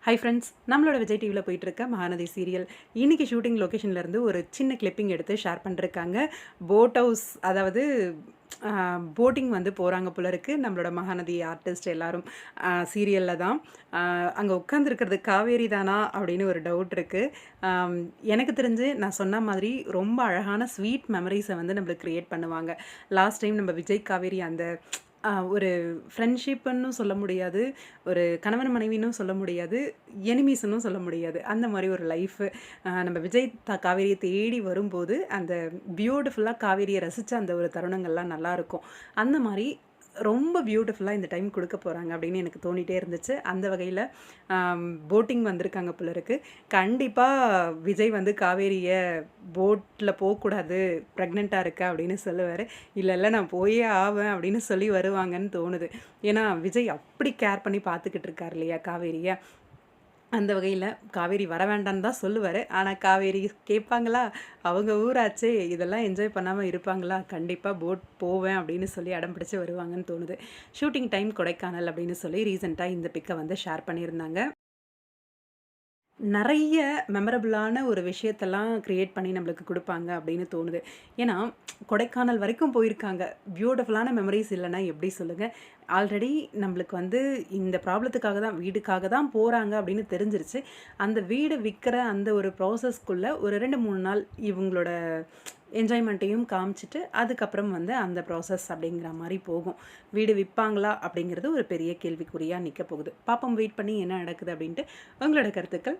Hi friends, நம்மளோட விஜய் டிவியில் போயிட்டுருக்க மகாநதி சீரியல் இன்றைக்கி ஷூட்டிங் லொக்கேஷன்லேருந்து ஒரு சின்ன கிளிப்பிங் எடுத்து ஷேர் பண்ணிருக்காங்க. போட் ஹவுஸ், அதாவது போட்டிங் வந்து போகிறாங்க போல இருக்குது. நம்மளோட மகாநதி ஆர்டிஸ்ட் எல்லாரும் சீரியலில் தான் அங்கே உட்காந்துருக்கிறது காவேரி தானா அப்படின்னு ஒரு டவுட் இருக்குது. எனக்கு தெரிஞ்சு நான் சொன்ன மாதிரி ரொம்ப அழகான ஸ்வீட் மெமரிஸை வந்து நம்மளுக்கு க்ரியேட் பண்ணுவாங்க. லாஸ்ட் டைம் நம்ம விஜய் காவேரி அந்த ஒரு ஃப்ரெண்ட்ஷிப்புன்னு சொல்ல முடியாது, ஒரு கணவன் மனைவின்னும் சொல்ல முடியாது, எனிமீஸ்ன்னும் சொல்ல முடியாது. அந்த மாரி ஒரு லைஃபு நம்ம விஜய் காவேரியை தேடி வரும்போது, அந்த பியூட்டிஃபுல்லா காவேரியை ரசித்த அந்த ஒரு தருணங்கள்லாம் நல்லாயிருக்கும். அந்த மாரி ரொம்ப பியூட்டிஃபுல்லாக இந்த டைம் கொடுக்க போகிறாங்க அப்படின்னு எனக்கு தோணிகிட்டே இருந்துச்சு. அந்த வகையில் போட்டிங் வந்திருக்காங்க போல இருக்கு. கண்டிப்பாக விஜய் வந்து காவேரியை போட்டில் போகக்கூடாது, ப்ரெக்னெண்ட்டாக இருக்கா அப்படின்னு சொல்லுவார். இல்லை இல்லை நான் போயே ஆவேன் அப்படின்னு சொல்லி வருவாங்கன்னு தோணுது. ஏன்னா விஜய் அப்படி கேர் பண்ணி பார்த்துக்கிட்டு இருக்கார் இல்லையா காவேரியை. அந்த வகையில் காவேரி வர வேண்டான்னு தான் சொல்லுவார். ஆனால் காவேரி கேட்பாங்களா? அவங்க ஊராச்சே, இதெல்லாம் என்ஜாய் பண்ணாமல் இருப்பாங்களா? கண்டிப்பாக போட் போவேன் அப்படின்னு சொல்லி அடம் பிடிச்சி வருவாங்கன்னு தோணுது. ஷூட்டிங் டைம் கொடைக்கானல் அப்படின்னு சொல்லி ரீசெண்டாக இந்த பிக்கை வந்து ஷேர் பண்ணியிருந்தாங்க. நிறைய மெமரபிளான ஒரு விஷயத்தெல்லாம் கிரியேட் பண்ணி நம்மளுக்கு கொடுப்பாங்க அப்படின்னு தோணுது. ஏன்னா, கொடைக்கானல் வரைக்கும் போயிருக்காங்க. பியூட்டிஃபுல்லான மெமரீஸ் இல்லைன்னா எப்படி சொல்லுங்கள்? ஆல்ரெடி நம்மளுக்கு வந்து இந்த ப்ராப்ளத்துக்காக தான், வீடுக்காக தான் போகிறாங்க அப்படின்னு தெரிஞ்சிருச்சு. அந்த வீடு விற்கிற அந்த ஒரு ப்ராசஸ்க்குள்ளே ஒரு 2, 3 நாள் இவங்களோட என்ஜாய்மெண்ட்டையும் காமிச்சிட்டு, அதுக்கப்புறம் வந்து அந்த ப்ராசஸ் அப்படிங்கிற மாரி போகும். வீடு விற்பாங்களா? அப்படிங்கிறது ஒரு பெரிய கேள்விக்குறியா நிற்க போகுது. பாப்போம், வெயிட் பண்ணி என்ன நடக்குது அப்படின்ட்டு. உங்களோட கருத்துக்கள்